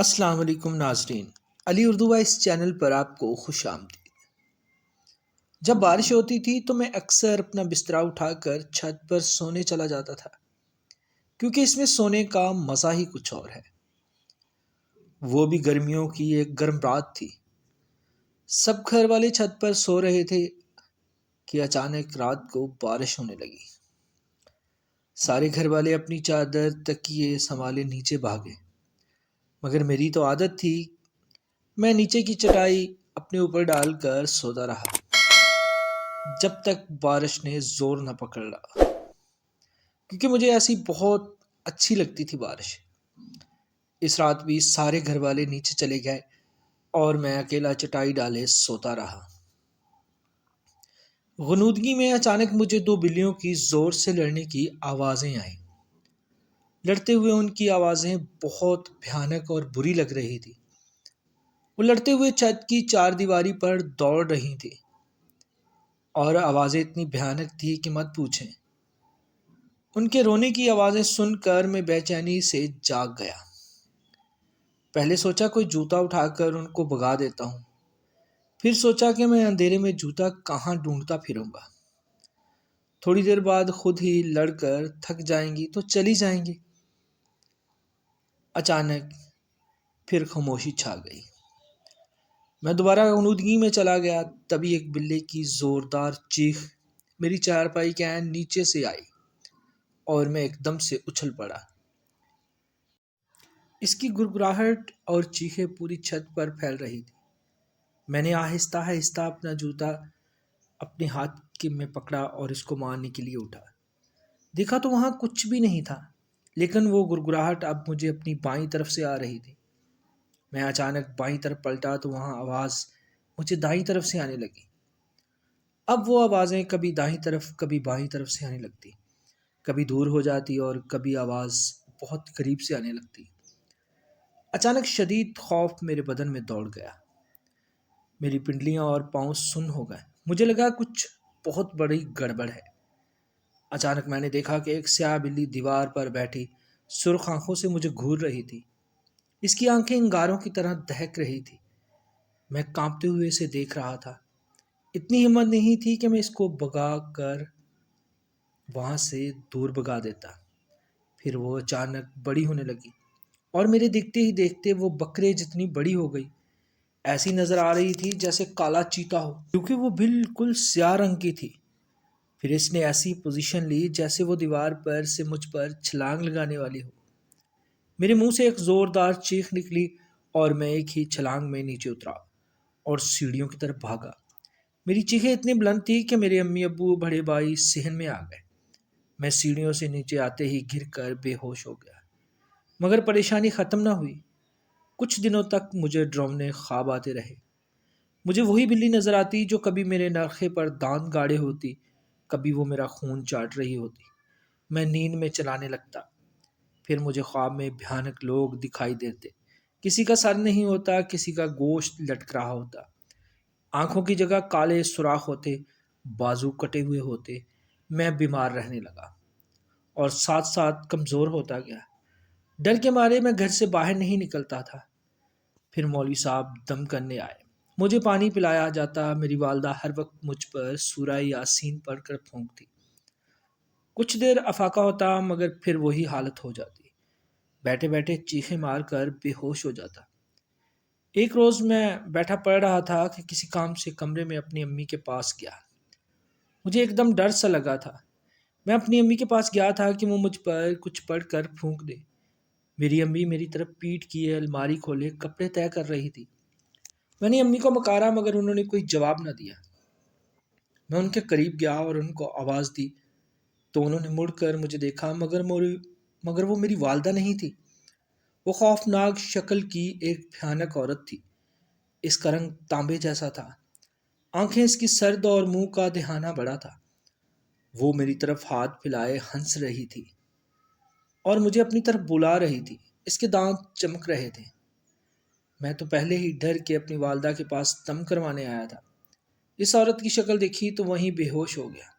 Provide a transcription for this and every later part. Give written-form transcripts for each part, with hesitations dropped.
السلام علیکم ناظرین، علی اردو وائس چینل پر آپ کو خوش آمدید۔ جب بارش ہوتی تھی تو میں اکثر اپنا بستر اٹھا کر چھت پر سونے چلا جاتا تھا، کیونکہ اس میں سونے کا مزہ ہی کچھ اور ہے۔ وہ بھی گرمیوں کی ایک گرم رات تھی۔ سب گھر والے چھت پر سو رہے تھے کہ اچانک رات کو بارش ہونے لگی۔ سارے گھر والے اپنی چادر تکیے سنبھالے نیچے بھاگے، مگر میری تو عادت تھی، میں نیچے کی چٹائی اپنے اوپر ڈال کر سوتا رہا جب تک بارش نے زور نہ پکڑ لا، کیونکہ مجھے ایسی بہت اچھی لگتی تھی بارش۔ اس رات بھی سارے گھر والے نیچے چلے گئے اور میں اکیلا چٹائی ڈالے سوتا رہا۔ غنودگی میں اچانک مجھے دو بلیوں کی زور سے لڑنے کی آوازیں آئیں۔ لڑتے ہوئے ان کی آوازیں بہت بھیانک اور بری لگ رہی تھی۔ وہ لڑتے ہوئے چھت کی چار دیواری پر دوڑ رہی تھی اور آوازیں اتنی بھیانک تھی کہ مت پوچھیں۔ ان کے رونے کی آوازیں سن کر میں بے چینی سے جاگ گیا۔ پہلے سوچا کوئی جوتا اٹھا کر ان کو بھگا دیتا ہوں، پھر سوچا کہ میں اندھیرے میں جوتا کہاں ڈھونڈتا پھروں گا۔ تھوڑی دیر بعد خود ہی لڑ کر تھک جائیں گی تو چلی جائیں گی۔ اچانک پھر خاموشی چھا گئی۔ میں دوبارہ غنودگی میں چلا گیا، تبھی ایک بلے کی زوردار چیخ میری چارپائی کے عین نیچے سے آئی اور میں ایک دم سے اچھل پڑا۔ اس کی گڑگڑاہٹ اور چیخیں پوری چھت پر پھیل رہی تھی۔ میں نے آہستہ آہستہ اپنا جوتا اپنے ہاتھ میں پکڑا اور اس کو مارنے کے لیے اٹھا۔ دیکھا تو وہاں کچھ بھی نہیں تھا، لیکن وہ گڑگڑاہٹ اب مجھے اپنی بائیں طرف سے آ رہی تھی۔ میں اچانک بائیں طرف پلٹا تو وہاں آواز مجھے دائیں طرف سے آنے لگی۔ اب وہ آوازیں کبھی دائیں طرف کبھی بائیں طرف سے آنے لگتی، کبھی دور ہو جاتی اور کبھی آواز بہت قریب سے آنے لگتی۔ اچانک شدید خوف میرے بدن میں دوڑ گیا۔ میری پنڈلیاں اور پاؤں سن ہو گئے۔ مجھے لگا کچھ بہت بڑی گڑبڑ ہے۔ اچانک میں نے دیکھا کہ ایک سیاہ بلی دیوار پر بیٹھی سرخ آنکھوں سے مجھے گھور رہی تھی۔ اس کی آنکھیں انگاروں کی طرح دہک رہی تھی۔ میں کانپتے ہوئے اسے دیکھ رہا تھا۔ اتنی ہمت نہیں تھی کہ میں اس کو بھگا کر وہاں سے دور بھگا دیتا۔ پھر وہ اچانک بڑی ہونے لگی اور میرے دیکھتے ہی دیکھتے وہ بکرے جتنی بڑی ہو گئی۔ ایسی نظر آ رہی تھی جیسے کالا چیتا ہو، کیونکہ وہ بالکل سیاہ رنگ کی تھی۔ پھر اس نے ایسی پوزیشن لی جیسے وہ دیوار پر سے مجھ پر چھلانگ لگانے والی ہو۔ میرے منہ سے ایک زوردار چیخ نکلی اور میں ایک ہی چھلانگ میں نیچے اترا اور سیڑھیوں کی طرف بھاگا۔ میری چیخیں اتنی بلند تھی کہ میرے امی ابو بڑے بھائی صحن میں آ گئے۔ میں سیڑھیوں سے نیچے آتے ہی گر کر بے ہوش ہو گیا، مگر پریشانی ختم نہ ہوئی۔ کچھ دنوں تک مجھے ڈراؤنے خواب آتے رہے۔ مجھے وہی بلی نظر آتی جو کبھی میرے نرخے پر دانت گاڑے ہوتی، کبھی وہ میرا خون چاٹ رہی ہوتی۔ میں نیند میں چلانے لگتا، پھر مجھے خواب میں بھیانک لوگ دکھائی دیتے۔ کسی کا سر نہیں ہوتا، کسی کا گوشت لٹک رہا ہوتا، آنکھوں کی جگہ کالے سوراخ ہوتے، بازو کٹے ہوئے ہوتے۔ میں بیمار رہنے لگا اور ساتھ ساتھ کمزور ہوتا گیا۔ ڈر کے مارے میں گھر سے باہر نہیں نکلتا تھا۔ پھر مولوی صاحب دم کرنے آئے، مجھے پانی پلایا جاتا۔ میری والدہ ہر وقت مجھ پر سورہ یاسین پڑھ کر پھونکتی۔ کچھ دیر افاقہ ہوتا، مگر پھر وہی حالت ہو جاتی، بیٹھے بیٹھے چیخیں مار کر بے ہوش ہو جاتا۔ ایک روز میں بیٹھا پڑھ رہا تھا کہ کسی کام سے کمرے میں اپنی امی کے پاس گیا۔ مجھے ایک دم ڈر سا لگا تھا۔ میں اپنی امی کے پاس گیا تھا کہ وہ مجھ پر کچھ پڑھ کر پھونک دے۔ میری امی میری طرف پیٹ کیے الماری کھولے کپڑے طے کر رہی تھی۔ میں نے امی کو مکارا، مگر انہوں نے کوئی جواب نہ دیا۔ میں ان کے قریب گیا اور ان کو آواز دی تو انہوں نے مڑ کر مجھے دیکھا، مگر وہ میری والدہ نہیں تھی۔ وہ خوفناک شکل کی ایک بھیانک عورت تھی۔ اس کا رنگ تانبے جیسا تھا، آنکھیں اس کی سرد اور منہ کا دہانہ بڑا تھا۔ وہ میری طرف ہاتھ پھیلائے ہنس رہی تھی اور مجھے اپنی طرف بلا رہی تھی۔ اس کے دانت چمک رہے تھے۔ میں تو پہلے ہی ڈر کے اپنی والدہ کے پاس دم کروانے آیا تھا۔ اس عورت کی شکل دیکھی تو وہیں بے ہوش ہو گیا۔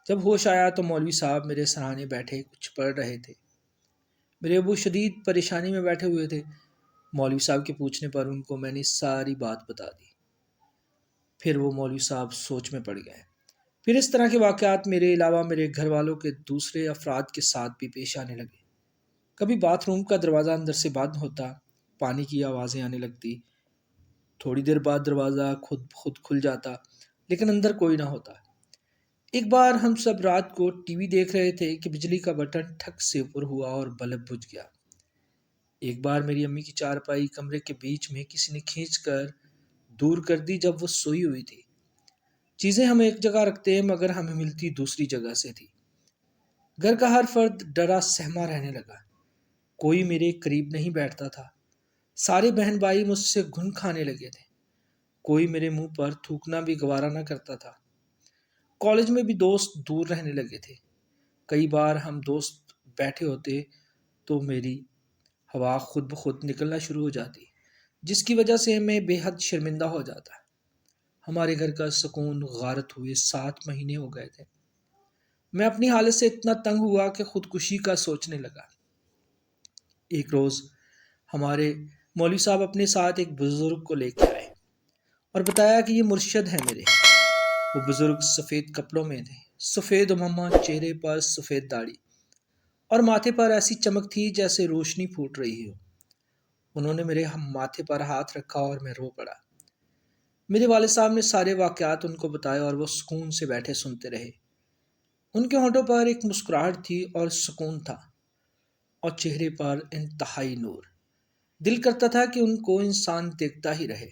جب ہوش آیا تو مولوی صاحب میرے سرانے بیٹھے کچھ پڑھ رہے تھے۔ میرے ابو شدید پریشانی میں بیٹھے ہوئے تھے۔ مولوی صاحب کے پوچھنے پر ان کو میں نے ساری بات بتا دی۔ پھر وہ مولوی صاحب سوچ میں پڑ گئے۔ پھر اس طرح کے واقعات میرے علاوہ میرے گھر والوں کے دوسرے افراد کے ساتھ بھی پیش آنے لگے۔ کبھی باتھ روم کا دروازہ اندر سے بند ہوتا، پانی کی آوازیں آنے لگتی، تھوڑی دیر بعد دروازہ خود بخود کھل جاتا، لیکن اندر کوئی نہ ہوتا۔ ایک بار ہم سب رات کو ٹی وی دیکھ رہے تھے کہ بجلی کا بٹن ٹھک سے اوپر ہوا اور بلب بجھ گیا۔ ایک بار میری امی کی چارپائی کمرے کے بیچ میں کسی نے کھینچ کر دور کر دی جب وہ سوئی ہوئی تھی۔ چیزیں ہم ایک جگہ رکھتے مگر ہمیں ملتی دوسری جگہ سے تھی۔ گھر کا ہر فرد ڈرا سہما رہنے لگا، کوئی میرے قریب نہیں بیٹھتا تھا۔ سارے بہن بھائی مجھ سے گھن کھانے لگے تھے، کوئی میرے منہ پر تھوکنا بھی گوارا نہ کرتا تھا۔ کالج میں بھی دوست دور رہنے لگے تھے۔ کئی بار ہم دوست بیٹھے ہوتے تو میری ہوا خود بخود نکلنا شروع ہو جاتی، جس کی وجہ سے میں بے حد شرمندہ ہو جاتا۔ ہمارے گھر کا سکون غارت ہوئے 7 مہینے ہو گئے تھے۔ میں اپنی حالت سے اتنا تنگ ہوا کہ خودکشی کا سوچنے لگا۔ ایک روز ہمارے مولوی صاحب اپنے ساتھ ایک بزرگ کو لے کے آئے اور بتایا کہ یہ مرشد ہے میرے۔ وہ بزرگ سفید کپڑوں میں تھے، سفید عمامہ، چہرے پر سفید داڑھی اور ماتھے پر ایسی چمک تھی جیسے روشنی پھوٹ رہی ہو۔ انہوں نے میرے ماتھے پر ہاتھ رکھا اور میں رو پڑا۔ میرے والد صاحب نے سارے واقعات ان کو بتائے اور وہ سکون سے بیٹھے سنتے رہے۔ ان کے ہونٹوں پر ایک مسکراہٹ تھی اور سکون تھا، اور چہرے پر انتہائی نور۔ دل کرتا تھا کہ ان کو انسان دیکھتا ہی رہے۔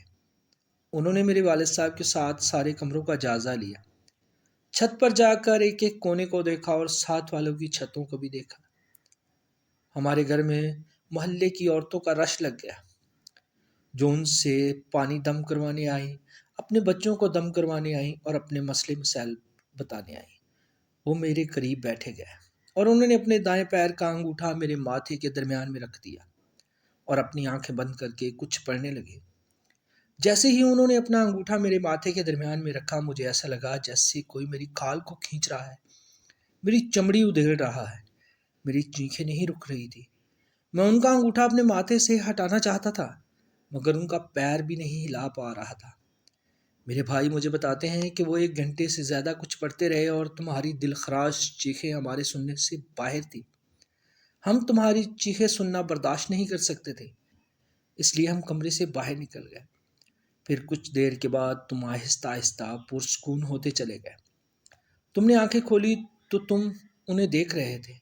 انہوں نے میرے والد صاحب کے ساتھ سارے کمروں کا جائزہ لیا، چھت پر جا کر ایک ایک کونے کو دیکھا اور ساتھ والوں کی چھتوں کو بھی دیکھا۔ ہمارے گھر میں محلے کی عورتوں کا رش لگ گیا، جو ان سے پانی دم کروانے آئیں، اپنے بچوں کو دم کروانے آئیں اور اپنے مسئلے مسائل بتانے آئیں۔ وہ میرے قریب بیٹھے گئے اور انہوں نے اپنے دائیں پیر کا انگوٹھا میرے ماتھے کے درمیان میں رکھ دیا اور اپنی آنکھیں بند کر کے کچھ پڑھنے لگے۔ جیسے ہی انہوں نے اپنا انگوٹھا میرے ماتھے کے درمیان میں رکھا، مجھے ایسا لگا جیسے کوئی میری کھال کو کھینچ رہا ہے، میری چمڑی ادھیڑ رہا ہے، میری چیخیں نہیں رک رہی تھی۔ میں ان کا انگوٹھا اپنے ماتھے سے ہٹانا چاہتا تھا، مگر ان کا پیر بھی نہیں ہلا پا رہا تھا۔ میرے بھائی مجھے بتاتے ہیں کہ وہ 1 گھنٹے سے زیادہ کچھ پڑھتے رہے اور تمہاری دلخراش چیخیں ہمارے سننے سے باہر تھی۔ ہم تمہاری چیخیں سننا برداشت نہیں کر سکتے تھے، اس لیے ہم کمرے سے باہر نکل گئے۔ پھر کچھ دیر کے بعد تم آہستہ آہستہ پرسکون ہوتے چلے گئے۔ تم نے آنکھیں کھولی تو تم انہیں دیکھ رہے تھے،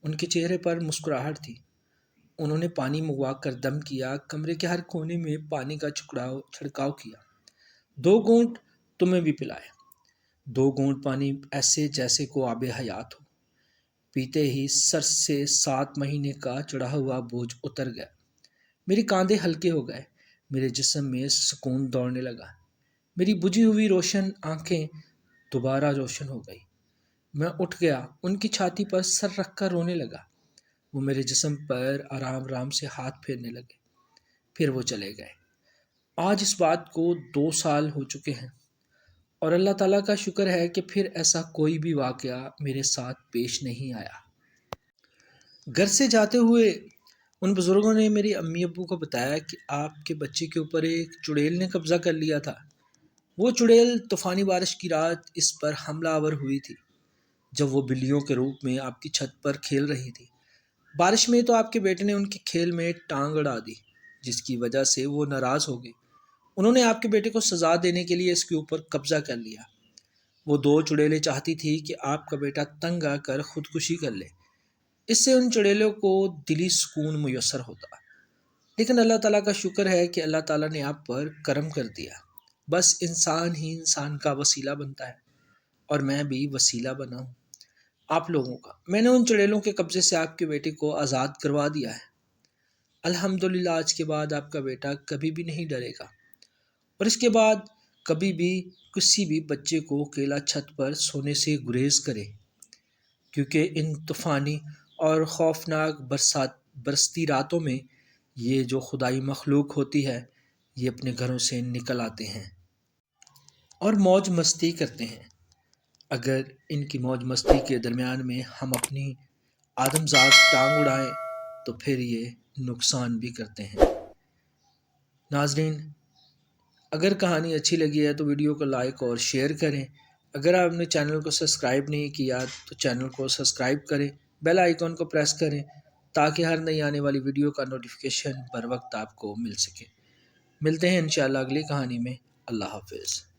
ان کے چہرے پر مسکراہٹ تھی۔ انہوں نے پانی منگوا کر دم کیا، کمرے کے ہر کونے میں پانی کا چھڑکاؤ کیا، 2 گھونٹ تمہیں بھی پلائے۔ 2 گھونٹ پانی ایسے جیسے کو آب حیات ہو۔ پیتے ہی سر سے 7 مہینے کا چڑھا ہوا بوجھ اتر گیا، میرے کاندھے ہلکے ہو گئے، میرے جسم میں سکون دوڑنے لگا، میری بجھی ہوئی روشن آنکھیں دوبارہ روشن ہو گئی۔ میں اٹھ گیا، ان کی چھاتی پر سر رکھ کر رونے لگا۔ وہ میرے جسم پر آرام آرام سے ہاتھ پھیرنے لگے، پھر وہ چلے گئے۔ آج اس بات کو 2 سال ہو چکے ہیں، اور اللہ تعالیٰ کا شکر ہے کہ پھر ایسا کوئی بھی واقعہ میرے ساتھ پیش نہیں آیا۔ گھر سے جاتے ہوئے ان بزرگوں نے میری امی ابو کو بتایا کہ آپ کے بچے کے اوپر ایک چڑیل نے قبضہ کر لیا تھا۔ وہ چڑیل طوفانی بارش کی رات اس پر حملہ آور ہوئی تھی، جب وہ بلیوں کے روپ میں آپ کی چھت پر کھیل رہی تھی۔ بارش میں تو آپ کے بیٹے نے ان کے کھیل میں ٹانگ اڑا دی، جس کی وجہ سے وہ ناراض ہو گئے۔ انہوں نے آپ کے بیٹے کو سزا دینے کے لیے اس کے اوپر قبضہ کر لیا۔ وہ 2 چڑیلیں چاہتی تھی کہ آپ کا بیٹا تنگ آ کر خودکشی کر لے، اس سے ان چڑیلوں کو دلی سکون میسر ہوتا۔ لیکن اللہ تعالیٰ کا شکر ہے کہ اللہ تعالیٰ نے آپ پر کرم کر دیا۔ بس انسان ہی انسان کا وسیلہ بنتا ہے، اور میں بھی وسیلہ بنا ہوں آپ لوگوں کا۔ میں نے ان چڑیلوں کے قبضے سے آپ کے بیٹے کو آزاد کروا دیا ہے۔ الحمدللہ آج کے بعد آپ کا بیٹا کبھی بھی نہیں ڈرے گا، اور اس کے بعد کبھی بھی کسی بھی بچے کو اکیلا چھت پر سونے سے گریز کرے، کیونکہ ان طوفانی اور خوفناک برستی راتوں میں یہ جو خدائی مخلوق ہوتی ہے، یہ اپنے گھروں سے نکل آتے ہیں اور موج مستی کرتے ہیں۔ اگر ان کی موج مستی کے درمیان میں ہم اپنی آدم ذات ٹانگ اڑائیں تو پھر یہ نقصان بھی کرتے ہیں۔ ناظرین، اگر کہانی اچھی لگی ہے تو ویڈیو کو لائک اور شیئر کریں۔ اگر آپ نے چینل کو سبسکرائب نہیں کیا تو چینل کو سبسکرائب کریں، بیل آئیکن کو پریس کریں تاکہ ہر نئی آنے والی ویڈیو کا نوٹیفیکیشن بر وقت آپ کو مل سکے۔ ملتے ہیں انشاءاللہ اگلی کہانی میں۔ اللہ حافظ۔